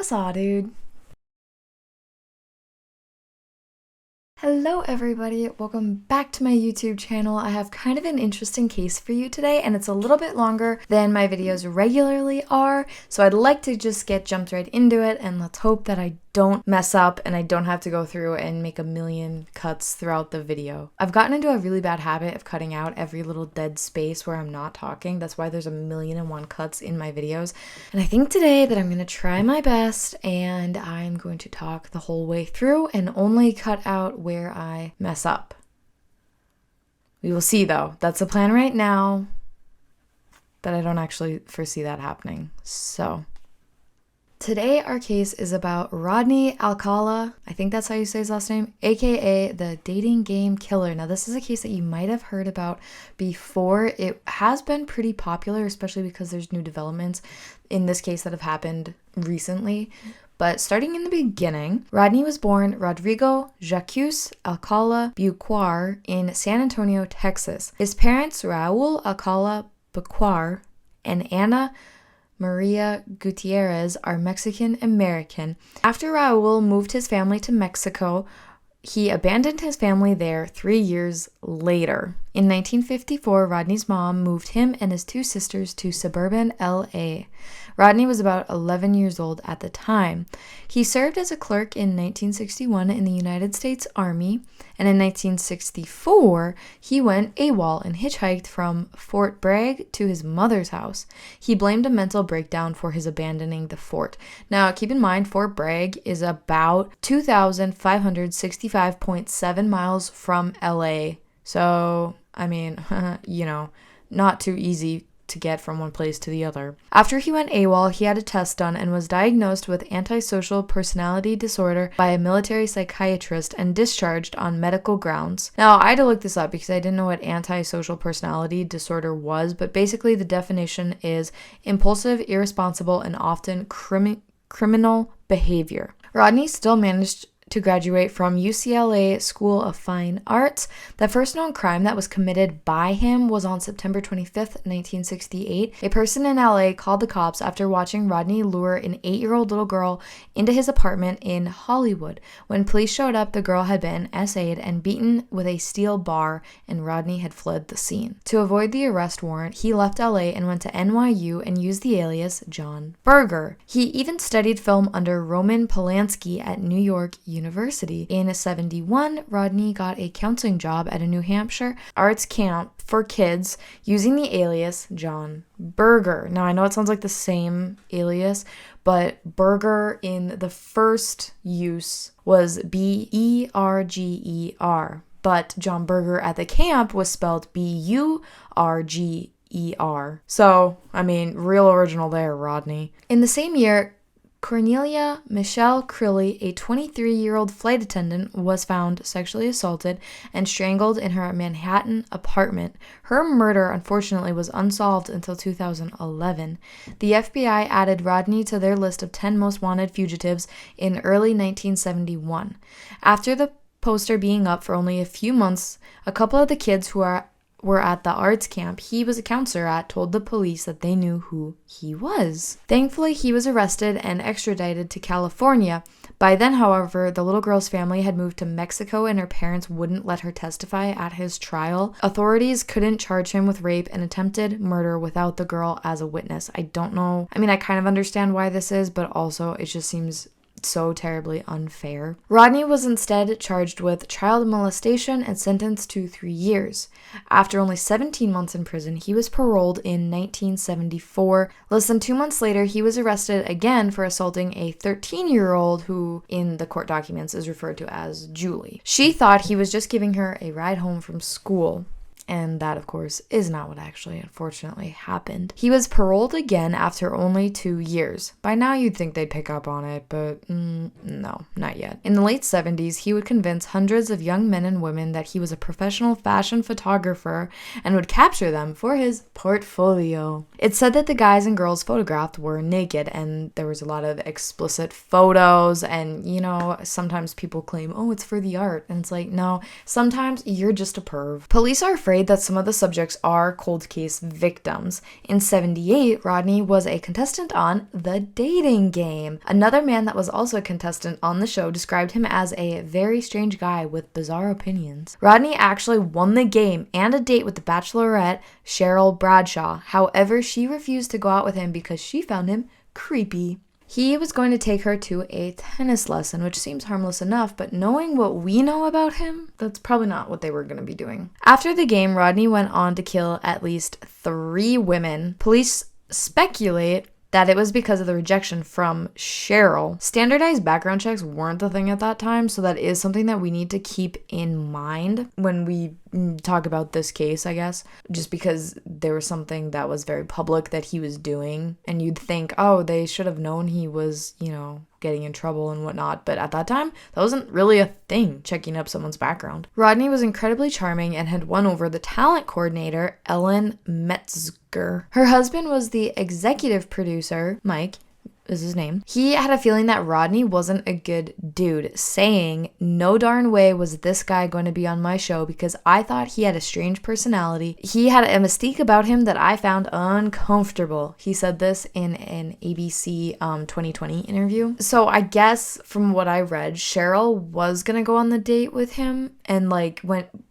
What's up, dude? Hello everybody, welcome back to my YouTube channel. I have kind of an interesting case for you today, and it's a little bit longer than my videos regularly are, so I'd like to just get jumped right into it, and let's hope that I don't mess up and I don't have to go through and make a million cuts throughout the video. I've gotten into a really bad habit of cutting out every little dead space where I'm not talking. That's why there's 1,000,001 cuts in my videos. And I think today that I'm going to try my best and I'm going to talk the whole way through and only cut out where I mess up. We will see though. That's the plan right now, but I don't actually foresee that happening. So today, our case is about Rodney Alcala, I think that's how you say his last name, aka the dating game killer. Now, this is a case that you might have heard about before. It has been pretty popular, especially because there's new developments in this case that have happened recently. But starting in the beginning, Rodney was born Rodrigo Jacques Alcala Buquar in San Antonio, Texas. His parents, Raul Alcala Buquar and Ana Maria Gutierrez, are Mexican American. After Raul moved his family to Mexico, he abandoned his family there 3 years later. In 1954, Rodney's mom moved him and his two sisters to suburban LA. Rodney was about 11 years old at the time. He served as a clerk in 1961 in the United States Army, and in 1964, he went AWOL and hitchhiked from Fort Bragg to his mother's house. He blamed a mental breakdown for his abandoning the fort. Now, keep in mind, Fort Bragg is about 2,565.7 miles from LA. So, I mean, not too easy to get from one place to the other. After he went AWOL, he had a test done and was diagnosed with antisocial personality disorder by a military psychiatrist and discharged on medical grounds. Now, I had to look this up because I didn't know what antisocial personality disorder was, but basically the definition is impulsive, irresponsible, and often criminal behavior. Rodney still managed to graduate from UCLA School of Fine Arts. The first known crime that was committed by him was on September 25th, 1968. A person in LA called the cops after watching Rodney lure an 8-year-old little girl into his apartment in Hollywood. When police showed up, the girl had been SA'd and beaten with a steel bar, and Rodney had fled the scene. To avoid the arrest warrant, he left LA and went to NYU and used the alias John Berger. He even studied film under Roman Polanski at New York University. In 71, Rodney got a counseling job at a New Hampshire arts camp for kids using the alias John Berger. Now, I know it sounds like the same alias, but Berger in the first use was Berger, but John Berger at the camp was spelled Burger. So, I mean, real original there, Rodney. In the same year, Cornelia Michelle Carlee, a 23-year-old flight attendant, was found sexually assaulted and strangled in her Manhattan apartment. Her murder, unfortunately, was unsolved until 2011. The FBI added Rodney to their list of 10 most wanted fugitives in early 1971. After the poster being up for only a few months, a couple of the kids who were at the arts camp he was a counselor at told the police that they knew who he was. Thankfully, he was arrested and extradited to California. By then, however, the little girl's family had moved to Mexico and her parents wouldn't let her testify at his trial. Authorities couldn't charge him with rape and attempted murder without the girl as a witness. I don't know. I mean, I kind of understand why this is, but also it just seems so terribly unfair. Rodney was instead charged with child molestation and sentenced to 3 years. After only 17 months in prison, he was paroled in 1974. Less than 2 months later, he was arrested again for assaulting a 13-year-old who, in the court documents, is referred to as Julie. She thought he was just giving her a ride home from school. And that, of course, is not what actually, unfortunately, happened. He was paroled again after only 2 years. By now, you'd think they'd pick up on it, but no, not yet. In the late 70s, he would convince hundreds of young men and women that he was a professional fashion photographer and would capture them for his portfolio. It's said that the guys and girls photographed were naked, and there was a lot of explicit photos, and, sometimes people claim, oh, it's for the art, and it's like, no, sometimes you're just a perv. Police are afraid portrayed that some of the subjects are cold case victims. In 78, Rodney was a contestant on The Dating Game. Another man that was also a contestant on the show described him as a very strange guy with bizarre opinions. Rodney actually won the game and a date with the Bachelorette, Cheryl Bradshaw. However, she refused to go out with him because she found him creepy. He was going to take her to a tennis lesson, which seems harmless enough, but knowing what we know about him, that's probably not what they were going to be doing. After the game, Rodney went on to kill at least 3 women. Police speculate that it was because of the rejection from Cheryl. Standardized background checks weren't the thing at that time, so that is something that we need to keep in mind when we talk about this case, I guess. Just because there was something that was very public that he was doing, and you'd think, oh, they should have known he was, getting in trouble and whatnot, but at that time, that wasn't really a thing, checking up someone's background. Rodney was incredibly charming and had won over the talent coordinator, Ellen Metzger. Her husband was the executive producer, Mike, is his name. He had a feeling that Rodney wasn't a good dude, saying, "No darn way was this guy going to be on my show because I thought he had a strange personality. He had a mystique about him that I found uncomfortable." He said this in an ABC 2020 interview. So I guess from what I read, Cheryl was going to go on the date with him, and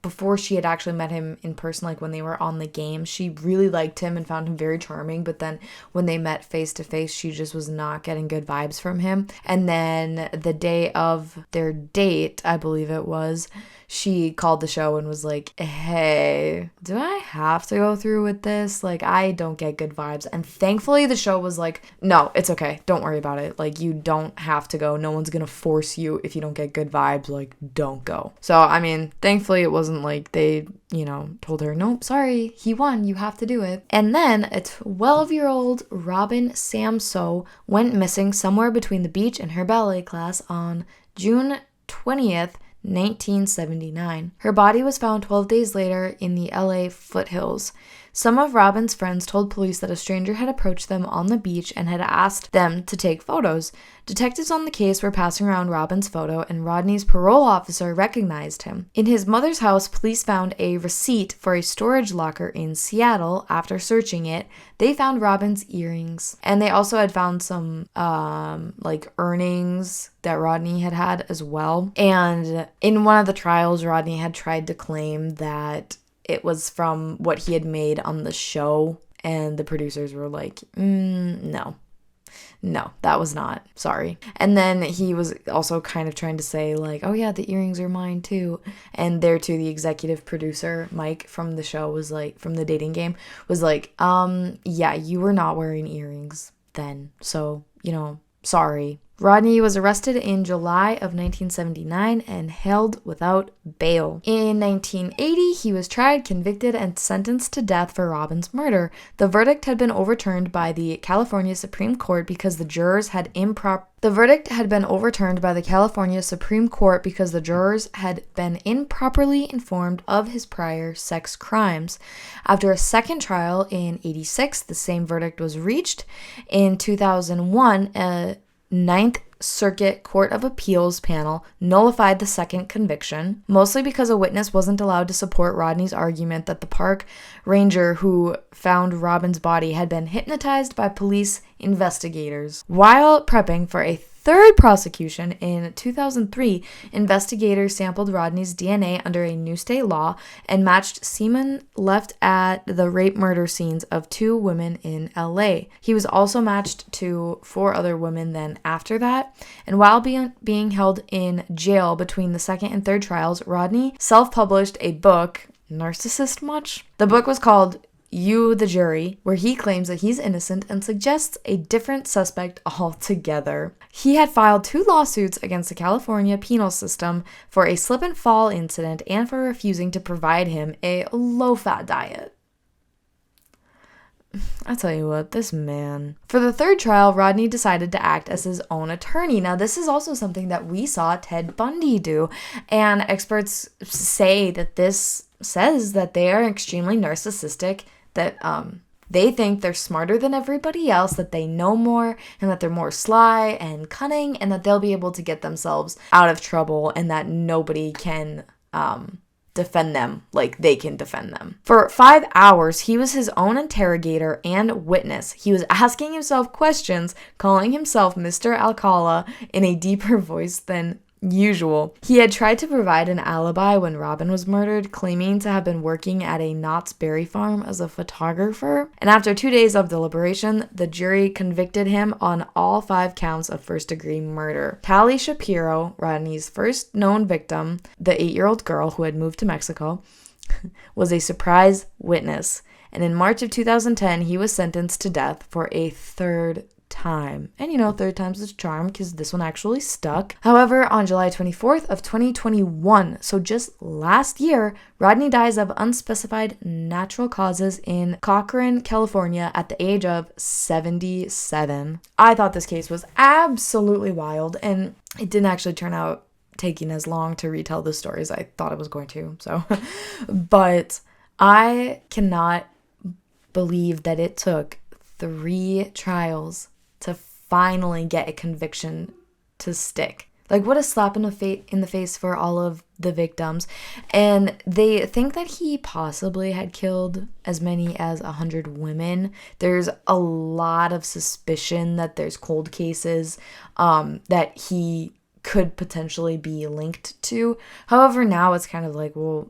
before she had actually met him in person, when they were on the game, she really liked him and found him very charming, but then when they met face to face, she just was not getting good vibes from him. And then the day of their date, I believe it was, she called the show and was like, "Hey, do I have to go through with this? I don't get good vibes." And thankfully the show was like, "No, it's okay. Don't worry about it. You don't have to go. No one's gonna force you if you don't get good vibes. Don't go." So, thankfully it wasn't like they, told her, "Nope, sorry, he won. You have to do it." And then a 12-year-old Robin Samso went missing somewhere between the beach and her ballet class on June 20th, 1979. Her body was found 12 days later in the LA foothills. Some of Robin's friends told police that a stranger had approached them on the beach and had asked them to take photos. Detectives on the case were passing around Robin's photo, and Rodney's parole officer recognized him. In his mother's house, police found a receipt for a storage locker in Seattle. After searching it, they found Robin's earrings, and they also had found some earnings that Rodney had as well. And in one of the trials, Rodney had tried to claim that it was from what he had made on the show, and the producers were like, no, that was not, sorry. And then he was also kind of trying to say "Oh yeah, the earrings are mine too." And there too, the executive producer, Mike, from the show was from The Dating Game, was yeah, you were not wearing earrings then, so, sorry. Rodney was arrested in July of 1979 and held without bail. In 1980, he was tried, convicted, and sentenced to death for Robin's murder. The verdict had been overturned by the California Supreme Court because the jurors had been improperly informed of his prior sex crimes. After a second trial in 86, the same verdict was reached. In 2001, a Ninth Circuit Court of Appeals panel nullified the second conviction, mostly because a witness wasn't allowed to support Rodney's argument that the park ranger who found Robin's body had been hypnotized by police investigators. While prepping for a third prosecution in 2003, investigators sampled Rodney's DNA under a new state law and matched semen left at the rape murder scenes of 2 women in LA. He was also matched to 4 other women then after that. And while being held in jail between the second and third trials, Rodney self-published a book. Narcissist much? The book was called You, the Jury, where he claims that he's innocent and suggests a different suspect altogether. He had filed 2 lawsuits against the California penal system for a slip and fall incident and for refusing to provide him a low-fat diet. I tell you what, this man. For the third trial, Rodney decided to act as his own attorney. Now, this is also something that we saw Ted Bundy do, and experts say that this says that they are extremely narcissistic, that they think they're smarter than everybody else, that they know more, and that they're more sly and cunning, and that they'll be able to get themselves out of trouble, and that nobody can defend them like they can defend them. For 5 hours, he was his own interrogator and witness. He was asking himself questions, calling himself Mr. Alcala in a deeper voice than usual. He had tried to provide an alibi when Robin was murdered, claiming to have been working at a Knott's Berry farm as a photographer. And after 2 days of deliberation, the jury convicted him on all 5 counts of first-degree murder. Carlee Shapiro, Rodney's first known victim, the 8-year-old girl who had moved to Mexico, was a surprise witness. And in March of 2010, he was sentenced to death for a third time. And third time's the charm because this one actually stuck. However, on July 24th of 2021, so just last year, Rodney dies of unspecified natural causes in Courier, California at the age of 77. I thought this case was absolutely wild, and it didn't actually turn out taking as long to retell the story as I thought it was going to. So, but I cannot believe that it took 3 trials to finally get a conviction to stick. Like, what a slap in the face for all of the victims. And they think that he possibly had killed as many as 100 women. There's a lot of suspicion that there's cold cases that he could potentially be linked to. However, now it's kind of like, well,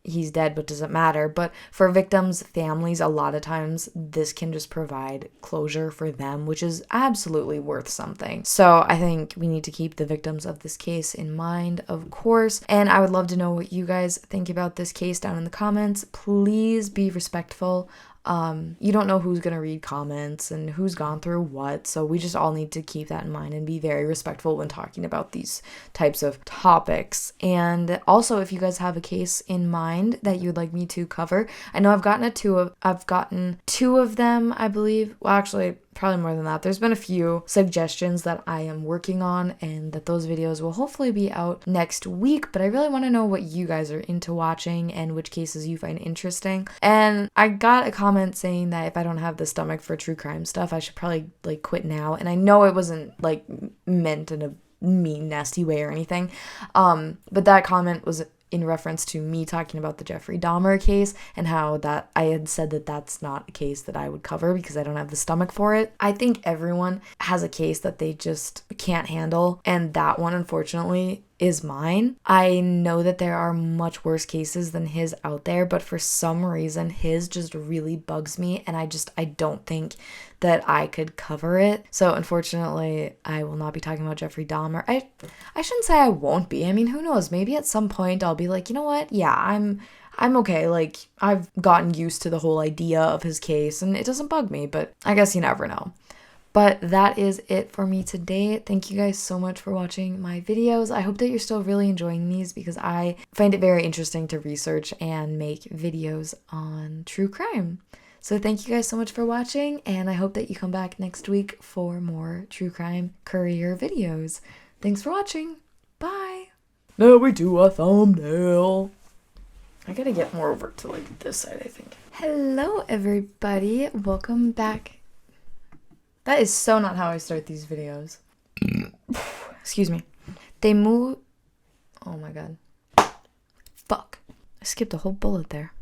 he's dead, but does it matter? But for victims' families, a lot of times this can just provide closure for them, which is absolutely worth something. So I think we need to keep the victims of this case in mind, of course. And I would love to know what you guys think about this case down in the comments. Please be respectful. You don't know who's going to read comments and who's gone through what, so we just all need to keep that in mind and be very respectful when talking about these types of topics. And also, if you guys have a case in mind that you'd like me to cover, I know I've gotten two of them, I believe. Well, actually, probably more than that. There's been a few suggestions that I am working on, and that those videos will hopefully be out next week, but I really want to know what you guys are into watching and which cases you find interesting. And I got a comment saying that if I don't have the stomach for true crime stuff, I should probably quit now. And I know it wasn't meant in a mean, nasty way or anything, but that comment was in reference to me talking about the Jeffrey Dahmer case and how that I had said that that's not a case that I would cover because I don't have the stomach for it. I think everyone has a case that they just can't handle, and that one, unfortunately, is mine. I know that there are much worse cases than his out there, but for some reason his just really bugs me, and I don't think that I could cover it. So unfortunately, I will not be talking about Jeffrey Dahmer. I shouldn't say I won't be. I mean, who knows? Maybe at some point I'll be like, you know what? Yeah, I'm okay. I've gotten used to the whole idea of his case and it doesn't bug me, but I guess you never know. But that is it for me today. Thank you guys so much for watching my videos. I hope that you're still really enjoying these because I find it very interesting to research and make videos on true crime. So thank you guys so much for watching, and I hope that you come back next week for more true crime Courier videos. Thanks for watching. Bye. Now we do a thumbnail. I gotta get more over to this side, I think. Hello everybody. Welcome back. That is so not how I start these videos. Excuse me. They move. Oh my god. Fuck. I skipped a whole bullet there.